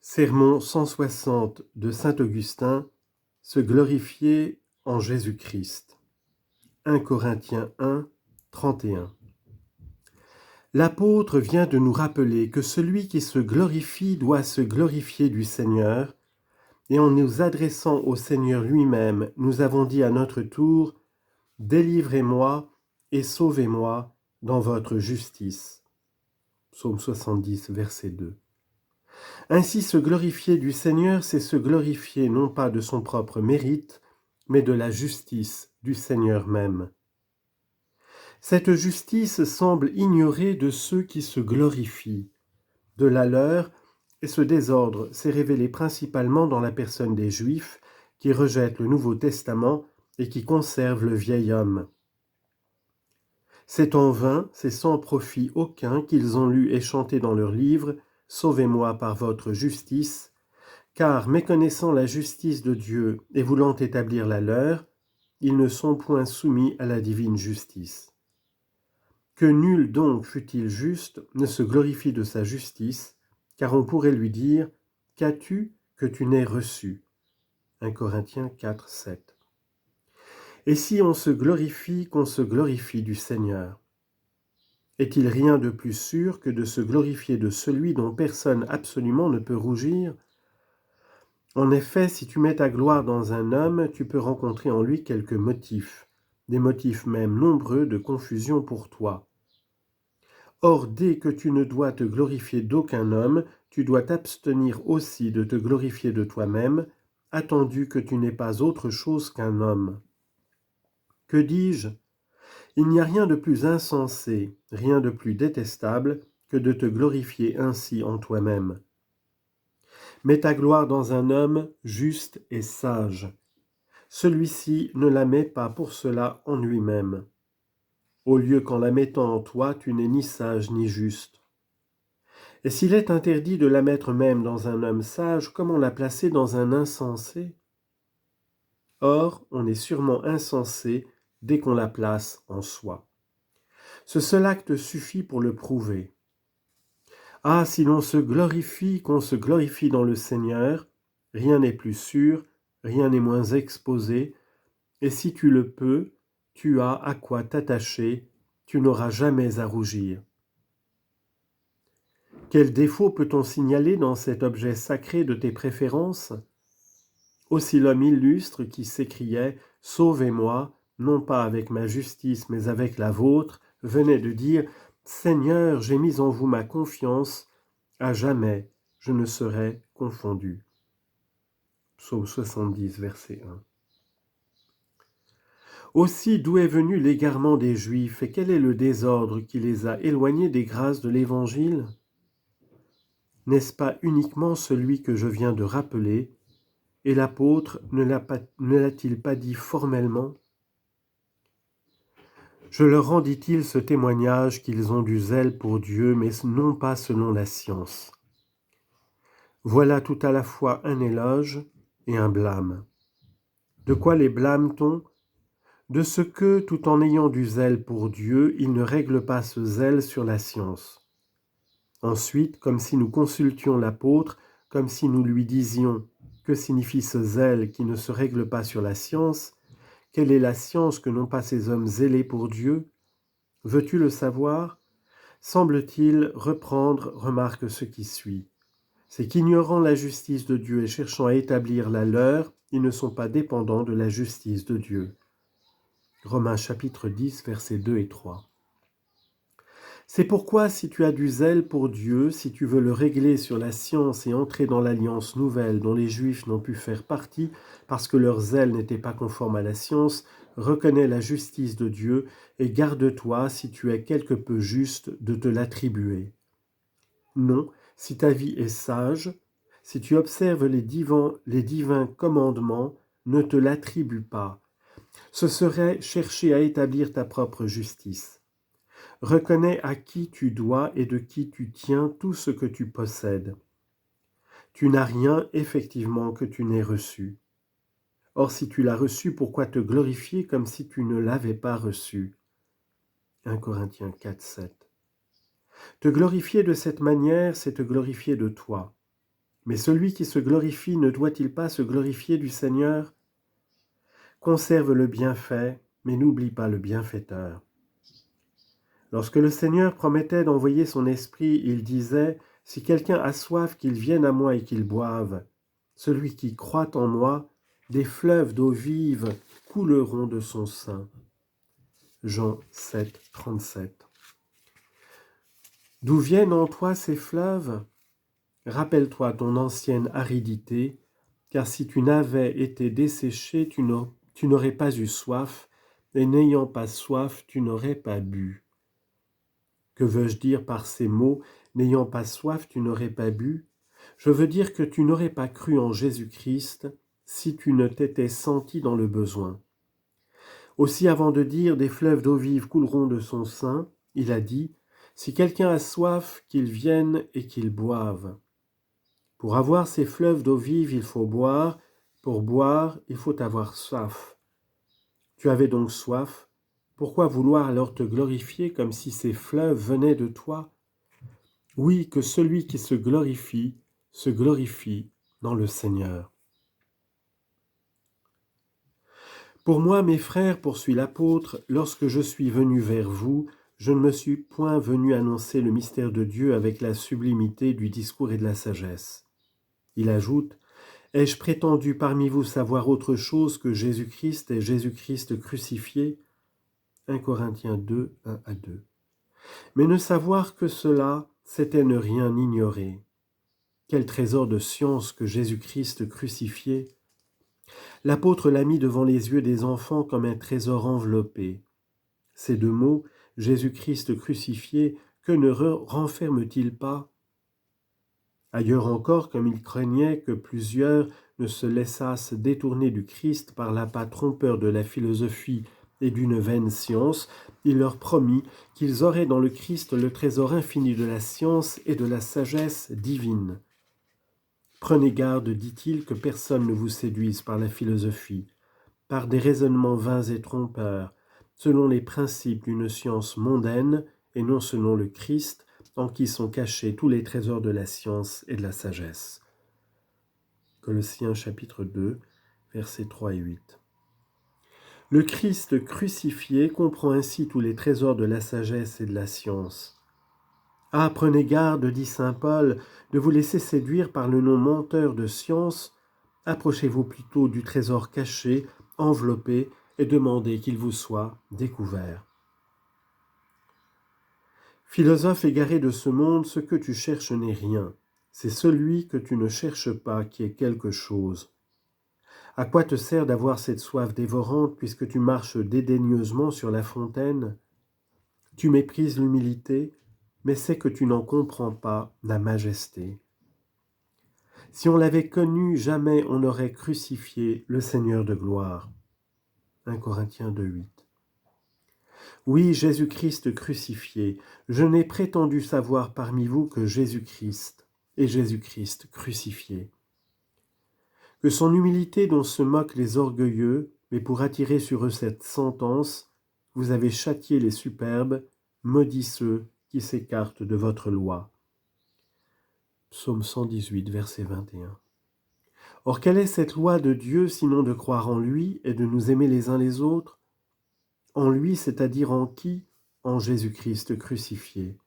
Sermon 160 de saint Augustin, se glorifier en Jésus-Christ. 1 Corinthiens 1, 31. L'apôtre vient de nous rappeler que celui qui se glorifie doit se glorifier du Seigneur, et en nous adressant au Seigneur lui-même, nous avons dit à notre tour « Délivrez-moi et sauvez-moi dans votre justice ». Psaume 70, verset 2. Ainsi se glorifier du Seigneur, c'est se glorifier non pas de son propre mérite, mais de la justice du Seigneur même. Cette justice semble ignorée de ceux qui se glorifient. De la leur, et ce désordre s'est révélé principalement dans la personne des Juifs qui rejettent le Nouveau Testament et qui conservent le vieil homme. C'est en vain, c'est sans profit aucun qu'ils ont lu et chanté dans leurs livres « Sauvez-moi par votre justice », car, méconnaissant la justice de Dieu et voulant établir la leur, ils ne sont point soumis à la divine justice. Que nul donc, fût-il juste, ne se glorifie de sa justice, car on pourrait lui dire « Qu'as-tu que tu n'aies reçu » 1 Corinthiens 4, 7. Et si on se glorifie, qu'on se glorifie du Seigneur. Est-il rien de plus sûr que de se glorifier de celui dont personne absolument ne peut rougir ? En effet, si tu mets ta gloire dans un homme, tu peux rencontrer en lui quelques motifs, des motifs même nombreux de confusion pour toi. Or, dès que tu ne dois te glorifier d'aucun homme, tu dois t'abstenir aussi de te glorifier de toi-même, attendu que tu n'es pas autre chose qu'un homme. Que dis-je ? Il n'y a rien de plus insensé, rien de plus détestable que de te glorifier ainsi en toi-même. Mets ta gloire dans un homme juste et sage. Celui-ci ne la met pas pour cela en lui-même, au lieu qu'en la mettant en toi, tu n'es ni sage ni juste. Et s'il est interdit de la mettre même dans un homme sage, comment la placer dans un insensé ? Or, on est sûrement insensé dès qu'on la place en soi. Ce seul acte suffit pour le prouver. Ah, si l'on se glorifie, qu'on se glorifie dans le Seigneur, rien n'est plus sûr, rien n'est moins exposé, et si tu le peux, tu as à quoi t'attacher, tu n'auras jamais à rougir. Quel défaut peut-on signaler dans cet objet sacré de tes préférences ? Aussi l'homme illustre qui s'écriait « Sauvez-moi », non pas avec ma justice, mais avec la vôtre, venait de dire « Seigneur, j'ai mis en vous ma confiance, à jamais je ne serai confondu. » Psaume 70, verset 1. Aussi, d'où est venu l'égarement des Juifs et quel est le désordre qui les a éloignés des grâces de l'Évangile ? N'est-ce pas uniquement celui que je viens de rappeler, et l'apôtre ne l'a-t-il pas dit formellement ? Je leur rendis-il ce témoignage qu'ils ont du zèle pour Dieu, mais non pas selon la science. Voilà tout à la fois un éloge et un blâme. De quoi les blâme-t-on ? De ce que, tout en ayant du zèle pour Dieu, ils ne règlent pas ce zèle sur la science. Ensuite, comme si nous consultions l'apôtre, comme si nous lui disions « Que signifie ce zèle qui ne se règle pas sur la science ? Quelle est la science que n'ont pas ces hommes zélés pour Dieu ? Veux-tu le savoir ? Semble-t-il remarque ce qui suit. C'est qu'ignorant la justice de Dieu et cherchant à établir la leur, ils ne sont pas dépendants de la justice de Dieu. » Romains chapitre 10, versets 2 et 3. C'est pourquoi si tu as du zèle pour Dieu, si tu veux le régler sur la science et entrer dans l'alliance nouvelle dont les Juifs n'ont pu faire partie parce que leur zèle n'était pas conforme à la science, reconnais la justice de Dieu et garde-toi, si tu es quelque peu juste, de te l'attribuer. Non, si ta vie est sage, si tu observes les divins commandements, ne te l'attribue pas. Ce serait chercher à établir ta propre justice. Reconnais à qui tu dois et de qui tu tiens tout ce que tu possèdes. Tu n'as rien, effectivement, que tu n'aies reçu. Or, si tu l'as reçu, pourquoi te glorifier comme si tu ne l'avais pas reçu ? 1 Corinthiens 4, 7. Te glorifier de cette manière, c'est te glorifier de toi. Mais celui qui se glorifie ne doit-il pas se glorifier du Seigneur? Conserve le bienfait, mais n'oublie pas le bienfaiteur. Lorsque le Seigneur promettait d'envoyer son esprit, il disait, « Si quelqu'un a soif, qu'il vienne à moi et qu'il boive. Celui qui croit en moi, des fleuves d'eau vive couleront de son sein. » Jean 7, 37. D'où viennent en toi ces fleuves? Rappelle-toi ton ancienne aridité, car si tu n'avais été desséché, tu n'aurais pas eu soif, et n'ayant pas soif, tu n'aurais pas bu. Que veux-je dire par ces mots, n'ayant pas soif, tu n'aurais pas bu? Je veux dire que tu n'aurais pas cru en Jésus-Christ si tu ne t'étais senti dans le besoin. Aussi, avant de dire « des fleuves d'eau vive couleront de son sein », il a dit « si quelqu'un a soif, qu'il vienne et qu'il boive ». Pour avoir ces fleuves d'eau vive, il faut boire. Pour boire, il faut avoir soif. Tu avais donc soif. Pourquoi vouloir alors te glorifier comme si ces fleuves venaient de toi? Oui, que celui qui se glorifie dans le Seigneur. Pour moi, mes frères, poursuit l'apôtre, lorsque je suis venu vers vous, je ne me suis point venu annoncer le mystère de Dieu avec la sublimité du discours et de la sagesse. Il ajoute, « Ai-je prétendu parmi vous savoir autre chose que Jésus-Christ et Jésus-Christ crucifié » 1 Corinthiens 2, 1 à 2. Mais ne savoir que cela, c'était ne rien ignorer. Quel trésor de science que Jésus-Christ crucifié! L'apôtre l'a mis devant les yeux des enfants comme un trésor enveloppé. Ces deux mots, Jésus-Christ crucifié, que ne renferment-ils pas? Ailleurs encore, comme il craignait que plusieurs ne se laissassent détourner du Christ par l'appât trompeur de la philosophie et d'une vaine science, il leur promit qu'ils auraient dans le Christ le trésor infini de la science et de la sagesse divine. Prenez garde, dit-il, que personne ne vous séduise par la philosophie, par des raisonnements vains et trompeurs, selon les principes d'une science mondaine et non selon le Christ, en qui sont cachés tous les trésors de la science et de la sagesse. Colossiens chapitre 2, versets 3 et 8. Le Christ crucifié comprend ainsi tous les trésors de la sagesse et de la science. Ah, prenez garde, dit saint Paul, de vous laisser séduire par le nom menteur de science. Approchez-vous plutôt du trésor caché, enveloppé, et demandez qu'il vous soit découvert. Philosophe égaré de ce monde, ce que tu cherches n'est rien. C'est celui que tu ne cherches pas qui est quelque chose. À quoi te sert d'avoir cette soif dévorante puisque tu marches dédaigneusement sur la fontaine? Tu méprises l'humilité, mais c'est que tu n'en comprends pas la majesté. Si on l'avait connu, jamais on n'aurait crucifié le Seigneur de gloire. 1 Corinthiens 2, 8. Oui, Jésus-Christ crucifié, je n'ai prétendu savoir parmi vous que Jésus-Christ et Jésus-Christ crucifié. Que son humilité dont se moquent les orgueilleux, mais pour attirer sur eux cette sentence, vous avez châtié les superbes, maudits ceux qui s'écartent de votre loi. Psaume 118, verset 21. Or, quelle est cette loi de Dieu sinon de croire en lui et de nous aimer les uns les autres? En lui, c'est-à-dire en qui? En Jésus-Christ crucifié.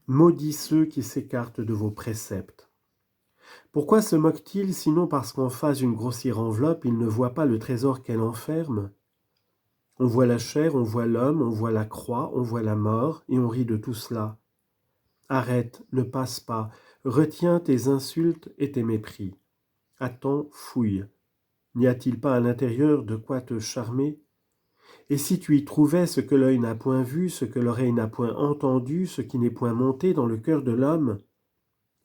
Maudits ceux qui s'écartent de vos préceptes. Pourquoi se moque-t-il sinon parce qu'en face d'une grossière enveloppe, il ne voit pas le trésor qu'elle enferme? On voit la chair, on voit l'homme, on voit la croix, on voit la mort, et on rit de tout cela. Arrête, ne passe pas, retiens tes insultes et tes mépris. Attends, fouille. N'y a-t-il pas à l'intérieur de quoi te charmer? Et si tu y trouvais ce que l'œil n'a point vu, ce que l'oreille n'a point entendu, ce qui n'est point monté dans le cœur de l'homme?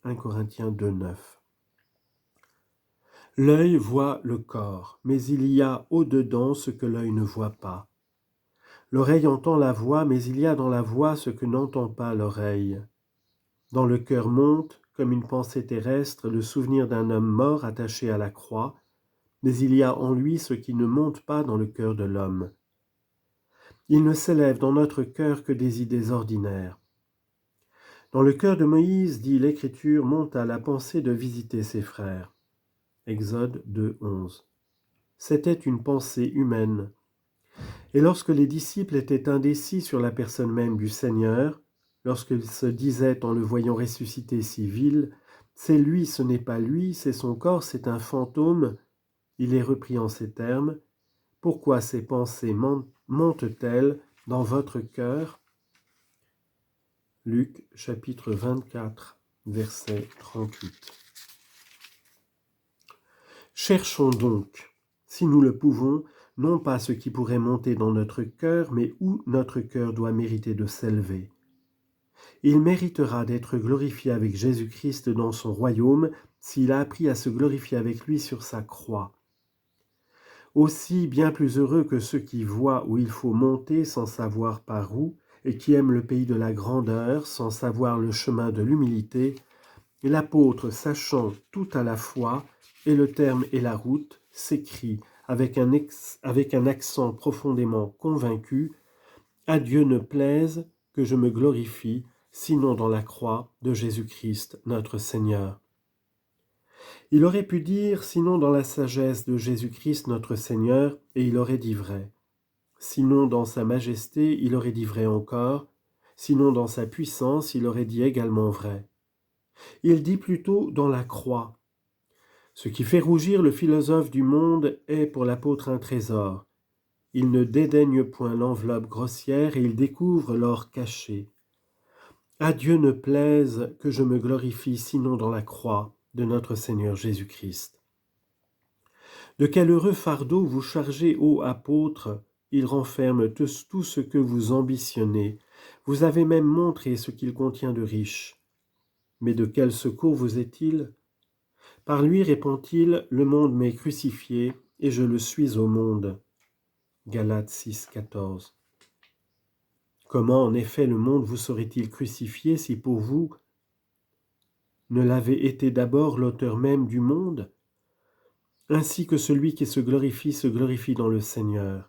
1 Corinthiens 2, 9. L'œil voit le corps, mais il y a au-dedans ce que l'œil ne voit pas. L'oreille entend la voix, mais il y a dans la voix ce que n'entend pas l'oreille. Dans le cœur monte, comme une pensée terrestre, le souvenir d'un homme mort attaché à la croix, mais il y a en lui ce qui ne monte pas dans le cœur de l'homme. Il ne s'élève dans notre cœur que des idées ordinaires. Dans le cœur de Moïse, dit l'Écriture, monta la pensée de visiter ses frères. Exode 2:11. C'était une pensée humaine. Et lorsque les disciples étaient indécis sur la personne même du Seigneur, lorsqu'ils se disaient en le voyant ressuscité si vil, « C'est lui, ce n'est pas lui, c'est son corps, c'est un fantôme », il est repris en ces termes, « Pourquoi ces pensées montent-elles dans votre cœur ?» Luc chapitre 24, verset 38. Cherchons donc, si nous le pouvons, non pas ce qui pourrait monter dans notre cœur, mais où notre cœur doit mériter de s'élever. Il méritera d'être glorifié avec Jésus-Christ dans son royaume s'il a appris à se glorifier avec lui sur sa croix. Aussi bien plus heureux que ceux qui voient où il faut monter sans savoir par où, et qui aiment le pays de la grandeur sans savoir le chemin de l'humilité, l'apôtre, sachant tout à la fois, et le terme et la route, s'écrie avec un accent profondément convaincu, « À Dieu ne plaise que je me glorifie, sinon dans la croix de Jésus-Christ notre Seigneur. » Il aurait pu dire « sinon dans la sagesse de Jésus-Christ notre Seigneur » et il aurait dit vrai. Sinon dans sa majesté, il aurait dit vrai encore. Sinon dans sa puissance, il aurait dit également vrai. Il dit plutôt dans la croix. Ce qui fait rougir le philosophe du monde est pour l'apôtre un trésor. Il ne dédaigne point l'enveloppe grossière et il découvre l'or caché. À Dieu ne plaise que je me glorifie sinon dans la croix de notre Seigneur Jésus-Christ. De quel heureux fardeau vous chargez, ô apôtres, il renferme tout ce que vous ambitionnez. Vous avez même montré ce qu'il contient de riche. Mais de quel secours vous est-il ? Par lui, répond-il, le monde m'est crucifié et je le suis au monde. Galates 6,14. Comment en effet le monde vous serait-il crucifié si pour vous ne l'avait été d'abord l'auteur même du monde ? Ainsi que celui qui se glorifie dans le Seigneur.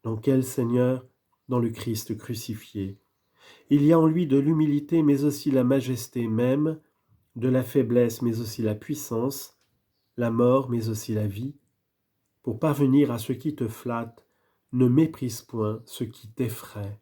Dans quel Seigneur ? Dans le Christ crucifié. Il y a en lui de l'humilité mais aussi la majesté même, de la faiblesse mais aussi la puissance, la mort mais aussi la vie. Pour parvenir à ce qui te flatte, ne méprise point ce qui t'effraie.